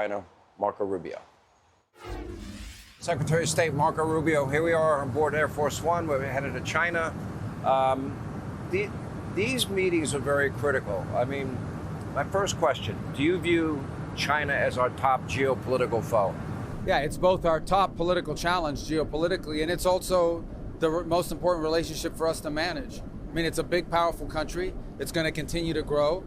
China, Marco Rubio. Secretary of State Marco Rubio, here we are on board Air Force One. We're headed to China. These meetings are very critical. I mean, my first question, do you view China as our top geopolitical foe? Yeah, it's both our top political challenge geopolitically, and it's also the most important relationship for us to manage. I mean, it's a big, powerful country. It's going to continue to grow,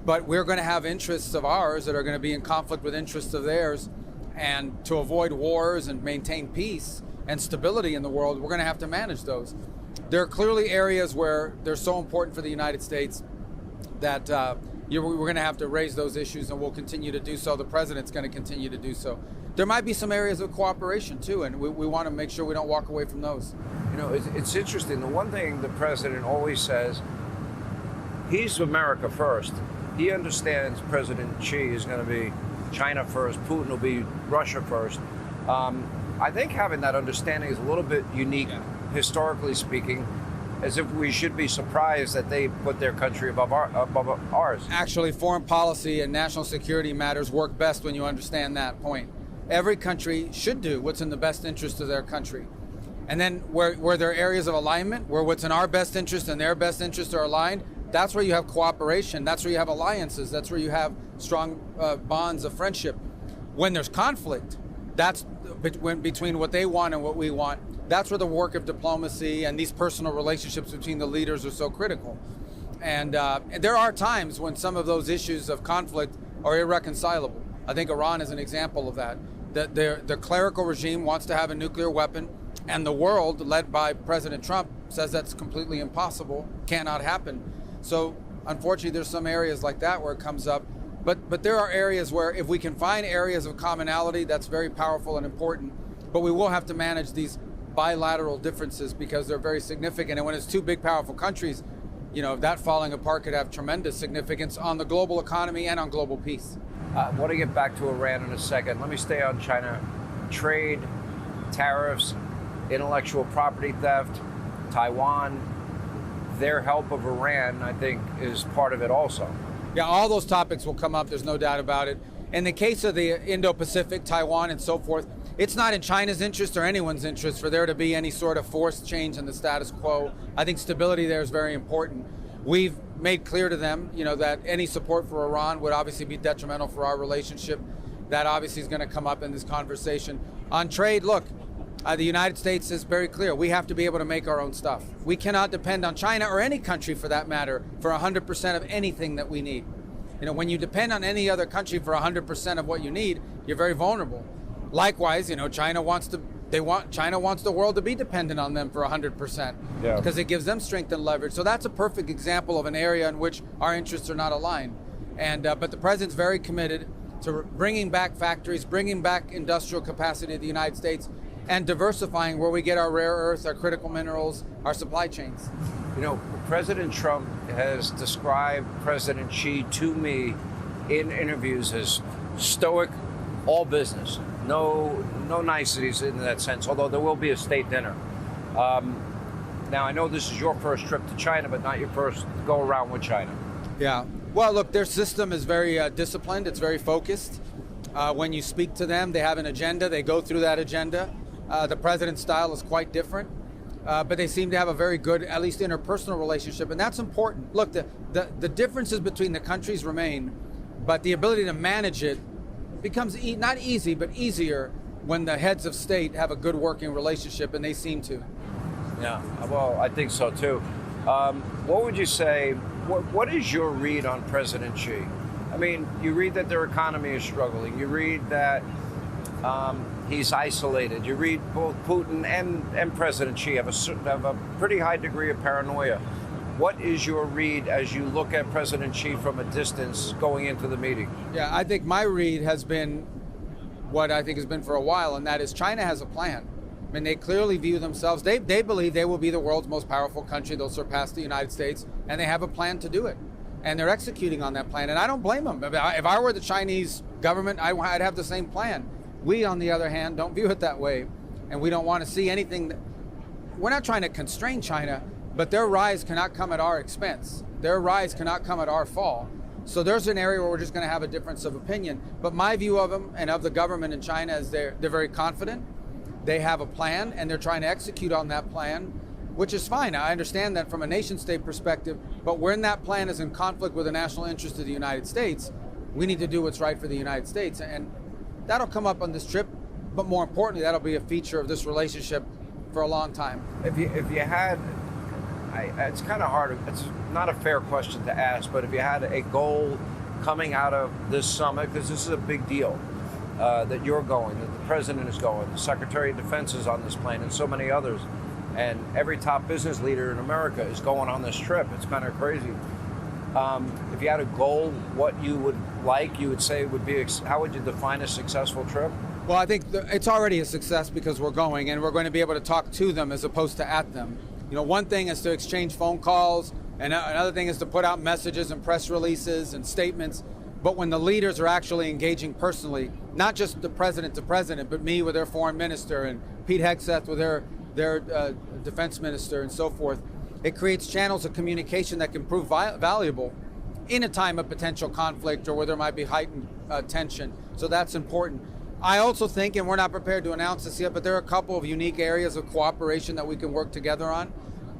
but we're going to have interests of ours that are going to be in conflict with interests of theirs. And to avoid wars and maintain peace and stability in the world, we're going to have to manage those. There are clearly areas where they're so important for the United States that we're going to have to raise those issues, and we'll continue to do so. The president's going to continue to do so. There might be some areas of cooperation too, and we want to make sure we don't walk away from those. You know, it's interesting. The one thing the president always says, he's America first. He understands President Xi is going to be China first, Putin will be Russia first. I think having that understanding is a little bit unique, historically speaking, as if we should be surprised that they put their country above ours. Actually, foreign policy and national security matters work best when you understand that point. Every country should do what's in the best interest of their country. And then where there are areas of alignment, where what's in our best interest and their best interests are aligned, that's where you have cooperation, that's where you have alliances, that's where you have strong bonds of friendship. When there's conflict, that's between what they want and what we want, that's where the work of diplomacy and these personal relationships between the leaders are so critical. And there are times when some of those issues of conflict are irreconcilable. I think Iran is an example of that. The clerical regime wants to have a nuclear weapon, and the world, led by President Trump, says that's completely impossible, cannot happen. So unfortunately, there's some areas like that where it comes up. But there are areas where if we can find areas of commonality, that's very powerful and important. But we will have to manage these bilateral differences because they're very significant. And when it's two big, powerful countries, you know, that falling apart could have tremendous significance on the global economy and on global peace. I want to get back to Iran in a second. Let me stay on China. Trade, tariffs, intellectual property theft, Taiwan. Their help of Iran, I think, is part of it also. Yeah, all those topics will come up, there's no doubt about it. In the case of the Indo-Pacific, Taiwan and so forth, it's not in China's interest or anyone's interest for there to be any sort of forced change in the status quo. I think stability there is very important. We've made clear to them, you know, that any support for Iran would obviously be detrimental for our relationship. That obviously is going to come up in this conversation. On trade, look, the United States is very clear. We have to be able to make our own stuff. We cannot depend on China or any country for that matter for 100% of anything that we need. You know, when you depend on any other country for 100% of what you need, you're very vulnerable. Likewise, you know, China wants the world to be dependent on them for 100% because it gives them strength and leverage. So that's a perfect example of an area in which our interests are not aligned. And but the president's very committed to bringing back factories, bringing back industrial capacity to the United States, and diversifying where we get our rare earths, our critical minerals, our supply chains. You know, President Trump has described President Xi to me in interviews as stoic, all business. No niceties in that sense, although there will be a state dinner. Now, I know this is your first trip to China, but not your first go around with China. Yeah. Well, look, their system is very disciplined. It's very focused. When you speak to them, they have an agenda. They go through that agenda. The president's style is quite different, but they seem to have a very good, at least interpersonal relationship, and that's important. Look, the differences between the countries remain, but the ability to manage it becomes not easy, but easier when the heads of state have a good working relationship, and they seem to. Yeah, well, I think so too. What would you say, what is your read on President Xi? I mean, you read that their economy is struggling. You read that he's isolated. You read both Putin and President Xi have a pretty high degree of paranoia. What is your read as you look at President Xi from a distance going into the meeting? Yeah, I think my read has been what I think has been for a while, and that is China has a plan. I mean, they clearly view themselves, they believe they will be the world's most powerful country. They'll surpass the United States, and they have a plan to do it. And they're executing on that plan, and I don't blame them. If I were the Chinese government, I'd have the same plan. We, on the other hand, don't view it that way, and we don't want to see anything. We're not trying to constrain China, but their rise cannot come at our expense. Their rise cannot come at our fall. So there's an area where we're just going to have a difference of opinion. But my view of them and of the government in China is they're very confident. They have a plan and they're trying to execute on that plan, which is fine. I understand that from a nation state perspective, but when that plan is in conflict with the national interest of the United States, we need to do what's right for the United States. And that'll come up on this trip, but more importantly, that'll be a feature of this relationship for a long time. If you had, it's kind of hard, it's not a fair question to ask, but if you had a goal coming out of this summit, because this is a big deal, that you're going, that the president is going, the Secretary of Defense is on this plane, and so many others, and every top business leader in America is going on this trip. It's kind of crazy. If you had a goal, what you would like, you would say would be, how would you define a successful trip? Well, I think it's already a success because we're going, and we're going to be able to talk to them as opposed to at them. You know, one thing is to exchange phone calls, and another thing is to put out messages and press releases and statements. But when the leaders are actually engaging personally, not just the president to president, but me with their foreign minister and Pete Hegseth with their defense minister and so forth, it creates channels of communication that can prove valuable in a time of potential conflict or where there might be heightened tension. So that's important. I also think, and we're not prepared to announce this yet, but there are a couple of unique areas of cooperation that we can work together on.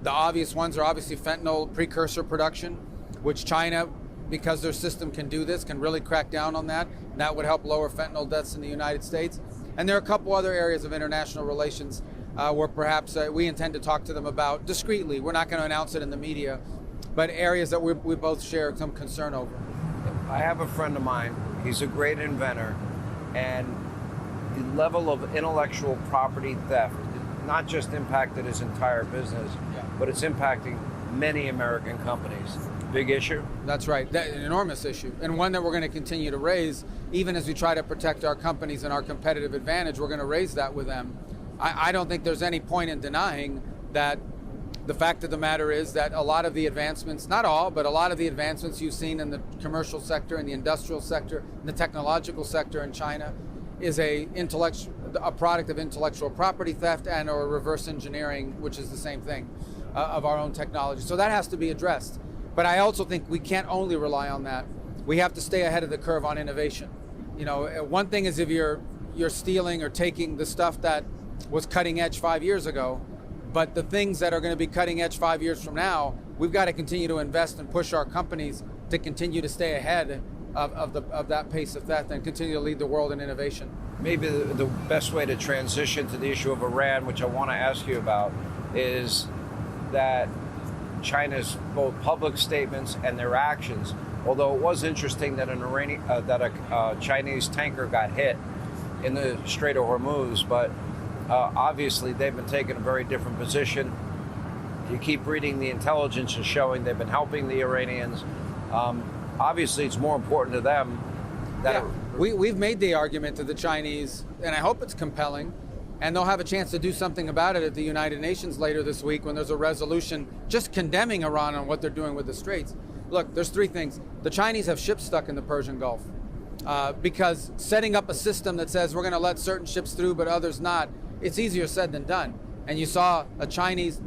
The obvious ones are obviously fentanyl precursor production, which China, because their system can do this, can really crack down on that. And that would help lower fentanyl deaths in the United States. And there are a couple other areas of international relations where perhaps we intend to talk to them about discreetly. We're not going to announce it in the media, but areas that we both share some concern over. I have a friend of mine, he's a great inventor, and the level of intellectual property theft not just impacted his entire business, but it's impacting many American companies. Big issue? That's right, an enormous issue, and one that we're going to continue to raise. Even as we try to protect our companies and our competitive advantage, we're going to raise that with them. I don't think there's any point in denying that the fact of the matter is that a lot of the advancements, not all, but a lot of the advancements you've seen in the commercial sector, in the industrial sector, in the technological sector in China is a product of intellectual property theft and or reverse engineering, which is the same thing, of our own technology. So that has to be addressed. But I also think we can't only rely on that. We have to stay ahead of the curve on innovation. You know, one thing is if you're stealing or taking the stuff that was cutting edge 5 years ago, but the things that are going to be cutting edge 5 years from now, we've got to continue to invest and push our companies to continue to stay ahead of that pace of theft and continue to lead the world in innovation. Maybe the best way to transition to the issue of Iran, which I want to ask you about, is that China's both public statements and their actions, although it was interesting that a Chinese tanker got hit in the Strait of Hormuz, but obviously they've been taking a very different position. You keep reading the intelligence is showing they've been helping the Iranians. Obviously it's more important to them that we've made the argument to the Chinese, and I hope it's compelling, and they'll have a chance to do something about it at the United Nations later this week when there's a resolution just condemning Iran on what they're doing with the Straits. Look, there's three things. The Chinese have ships stuck in the Persian Gulf because setting up a system that says we're going to let certain ships through but others not, it's easier said than done. And you saw a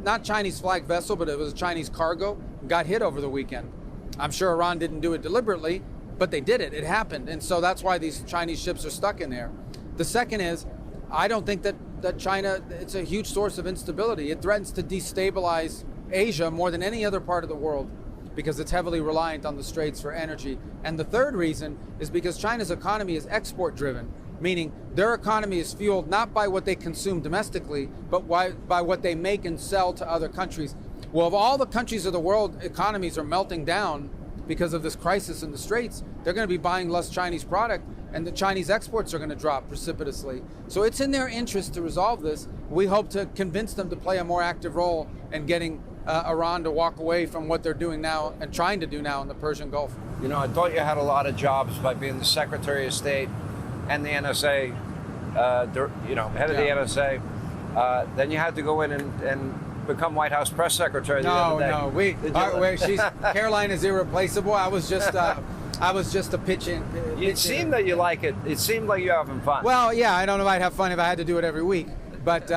not Chinese flag vessel, but it was a Chinese cargo, got hit over the weekend. I'm sure Iran didn't do it deliberately, but they did it. It happened. And so that's why these Chinese ships are stuck in there. The second is, I don't think that China, it's a huge source of instability. It threatens to destabilize Asia more than any other part of the world because it's heavily reliant on the Straits for energy. And the third reason is because China's economy is export driven, meaning their economy is fueled not by what they consume domestically, but by what they make and sell to other countries. Well, if all the countries of the world economies are melting down because of this crisis in the Straits, they're going to be buying less Chinese product, and the Chinese exports are going to drop precipitously. So it's in their interest to resolve this. We hope to convince them to play a more active role in getting Iran to walk away from what they're doing now and trying to do now in the Persian Gulf. You know, I thought you had a lot of jobs by being the Secretary of State and the NSA, head of the NSA. Then you had to go in and become White House press secretary the other day. Caroline is irreplaceable. I was just a pitch-in. It seemed that you like it. It seemed like you're having fun. Well, yeah, I don't know if I'd have fun if I had to do it every week, but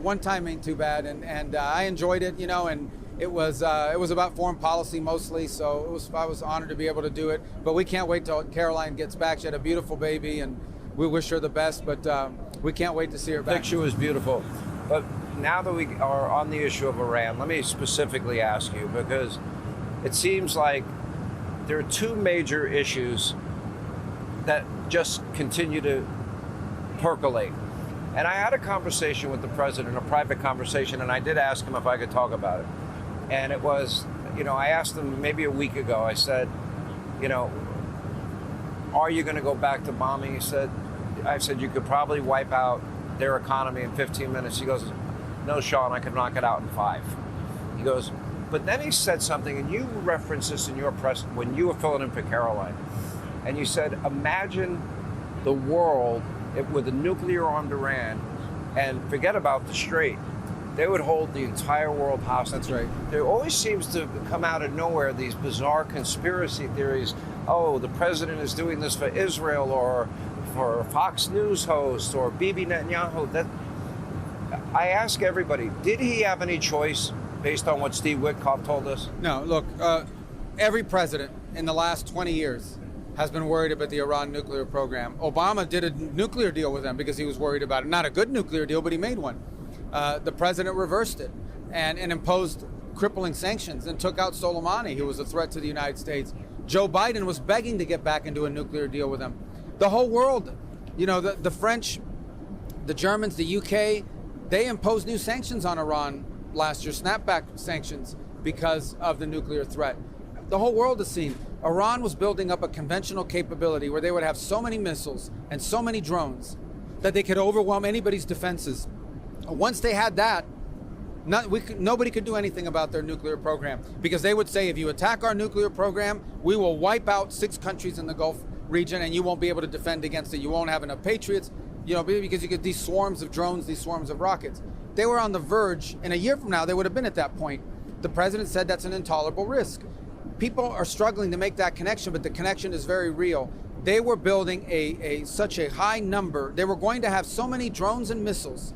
one time ain't too bad, and I enjoyed it, and It was about foreign policy mostly, so I was honored to be able to do it. But we can't wait till Caroline gets back. She had a beautiful baby, and we wish her the best. But we can't wait to see her The back. picture was beautiful. But now that we are on the issue of Iran, let me specifically ask you, because it seems like there are two major issues that just continue to percolate. And I had a conversation with the president, a private conversation, and I did ask him if I could talk about it. And it was, I asked him maybe a week ago, I said, are you going to go back to bombing? I said, you could probably wipe out their economy in 15 minutes. He goes, no, Sean, I could knock it out in 5. He goes, but then he said something, and you referenced this in your press when you were filling in for Caroline. And you said, imagine the world with a nuclear-armed Iran, and forget about the Strait. They would hold the entire world hostage. That's right. There always seems to come out of nowhere these bizarre conspiracy theories. Oh, the president is doing this for Israel, or for a Fox News host, or Bibi Netanyahu. I ask everybody, did he have any choice based on what Steve Witkoff told us? No, look, every president in the last 20 years has been worried about the Iran nuclear program. Obama did a nuclear deal with them because he was worried about it. Not a good nuclear deal, but he made one. The president reversed it and imposed crippling sanctions and took out Soleimani, who was a threat to the United States. Joe Biden was begging to get back into a nuclear deal with them. The whole world, the French, the Germans, the UK, they imposed new sanctions on Iran last year, snapback sanctions, because of the nuclear threat. The whole world has seen Iran was building up a conventional capability where they would have so many missiles and so many drones that they could overwhelm anybody's defenses. Once they had that, nobody could do anything about their nuclear program, because they would say, if you attack our nuclear program, we will wipe out 6 countries in the Gulf region and you won't be able to defend against it. You won't have enough patriots, because you get these swarms of drones, these swarms of rockets. They were on the verge, and a year from now, they would have been at that point. The president said that's an intolerable risk. People are struggling to make that connection, but the connection is very real. They were building such a high number. They were going to have so many drones and missiles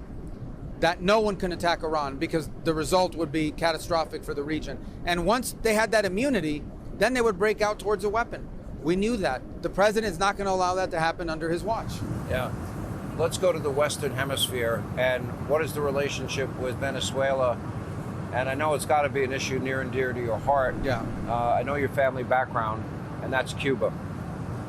that no one can attack Iran, because the result would be catastrophic for the region. And once they had that immunity, then they would break out towards a weapon. We knew that. The president is not going to allow that to happen under his watch. Yeah. Let's go to the Western Hemisphere. And what is the relationship with Venezuela? And I know it's got to be an issue near and dear to your heart. Yeah. I know your family background, and that's Cuba.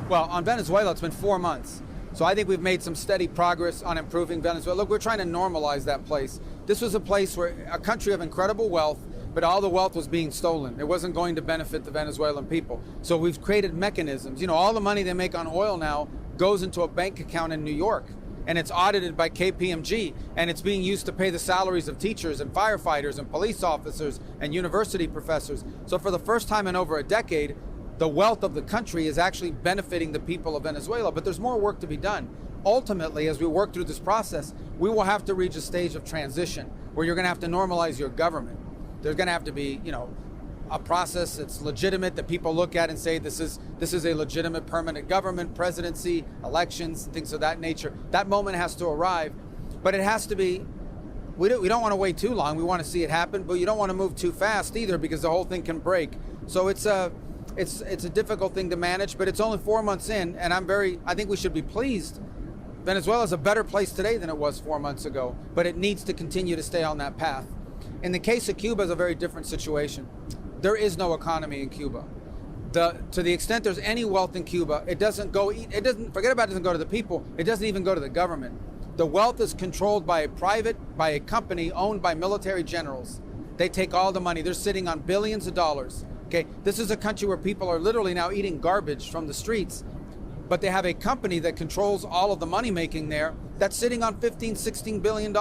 Well, on Venezuela, it's been 4 months. So I think we've made some steady progress on improving Venezuela. Look, we're trying to normalize that place. This was a place where a country of incredible wealth, but all the wealth was being stolen. It wasn't going to benefit the Venezuelan people. So we've created mechanisms. All the money they make on oil now goes into a bank account in New York, and it's audited by KPMG, and it's being used to pay the salaries of teachers and firefighters and police officers and university professors. So for the first time in over a decade, the wealth of the country is actually benefiting the people of Venezuela, but there's more work to be done. Ultimately, as we work through this process, we will have to reach a stage of transition where you're going to have to normalize your government. There's going to have to be, a process that's legitimate, that people look at and say, this is a legitimate permanent government, presidency, elections, things of that nature. That moment has to arrive, but it has to be, we don't want to wait too long. We want to see it happen, but you don't want to move too fast either, because the whole thing can break. So it's a difficult thing to manage, but it's only 4 months in, and I think we should be pleased. Venezuela is a better place today than it was 4 months ago, but it needs to continue to stay on that path. In the case of Cuba, it's a very different situation. There is no economy in Cuba. To the extent there's any wealth in Cuba, it doesn't go to the people, it doesn't even go to the government. The wealth is controlled by a company owned by military generals. They take all the money. They're sitting on billions of dollars. Okay, this is a country where people are literally now eating garbage from the streets, but they have a company that controls all of the money making there that's sitting on $15-16 billion.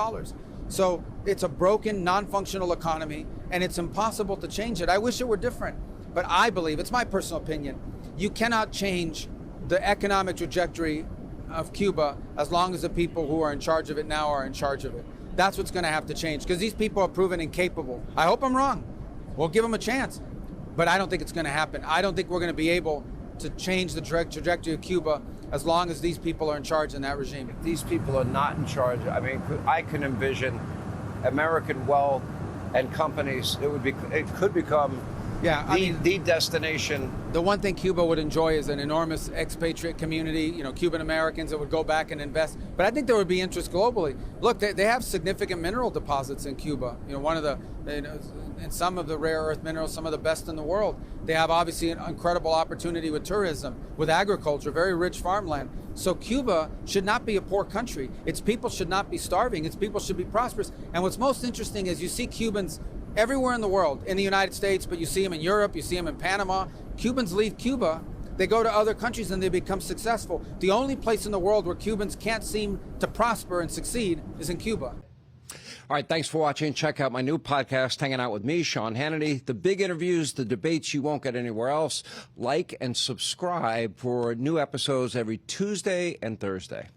So it's a broken, non-functional economy, and it's impossible to change it. I wish it were different, but I believe, it's my personal opinion, you cannot change the economic trajectory of Cuba as long as the people who are in charge of it now are in charge of it. That's what's going to have to change, because these people are proven incapable. I hope I'm wrong. We'll give them a chance. But I don't think it's going to happen. I don't think we're going to be able to change the trajectory of Cuba as long as these people are in charge in that regime. If these people are not in charge, I can envision American wealth and companies, it could become the destination. The one thing Cuba would enjoy is an enormous expatriate community, Cuban Americans that would go back and invest. But I think there would be interest globally. Look, they have significant mineral deposits in Cuba. One of the, and some of the rare earth minerals, some of the best in the world. They have obviously an incredible opportunity with tourism, with agriculture, very rich farmland. So Cuba should not be a poor country. Its people should not be starving. Its people should be prosperous. And what's most interesting is you see Cubans everywhere in the world, in the United States, but you see them in Europe, you see them in Panama. Cubans leave Cuba, they go to other countries and they become successful. The only place in the world where Cubans can't seem to prosper and succeed is in Cuba. All right, thanks for watching. Check out my new podcast, Hanging Out with me, Sean Hannity. The big interviews, the debates you won't get anywhere else. Like and subscribe for new episodes every Tuesday and Thursday.